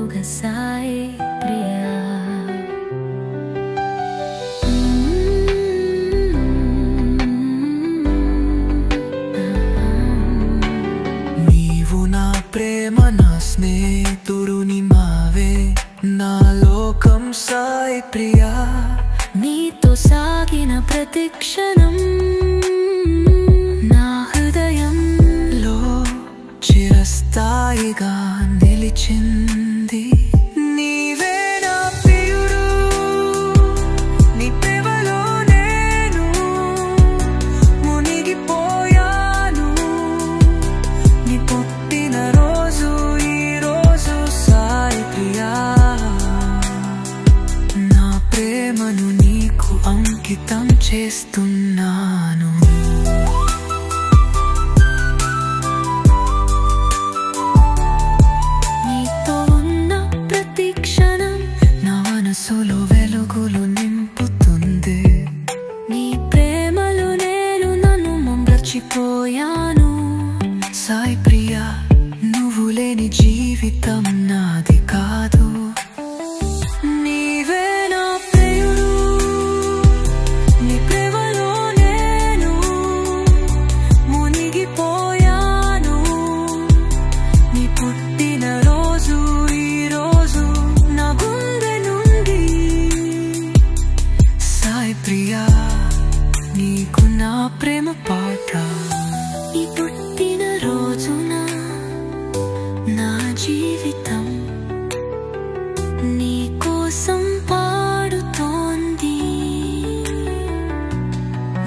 పండుగ సాయి ప్రియా. నీవు నా ప్రేమ, నా స్నేహితుడు, నీవే నా లోకం సాయి ప్రియా. నీతో సాగిన ప్రతి క్షణం నా హృదయంలో చిరస్థాయిగా నిలిచింది. నీవే నా ప్రియుడు, నీ ప్రేమలో నేను మునిగిపోయాను. నీ పుట్టిన రోజు ఈ రోజు సాయి ప్రియా. నా ప్రేమను నీకు అంకితం చేస్తున్నాను. నీతో ఉన్న ప్రతి క్షణం నా మనసులో వెలుగులు నింపుతుంది. నీ ప్రేమలో నేను నన్ను మర్చిపోయాను. సాయి ప్రియా, నువ్వు లేని జీవితం నాది కాదు. నీవే నా ప్రియుడు, నీ ప్రేమలో నేను మునిగిపోయాను. నీ పుట్టిన రోజు ఈ రోజు నా గుండె నుండి సాయి ప్రియా, నీకు నా ప్రేమ పాట. నీ పుట్టిన రోజున నా జీవితం నీ కోసం పాడుతోంది.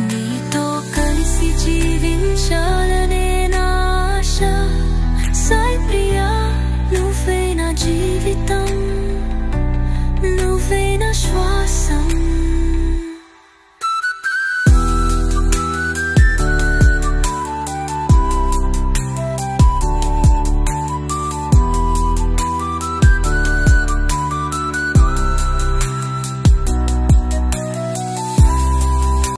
నీతో కలిసి జీవించాలనే నా ఆశ. సాయి ప్రియా, నువ్వే నా జీవితం, నువ్వే నా శ్వాసం.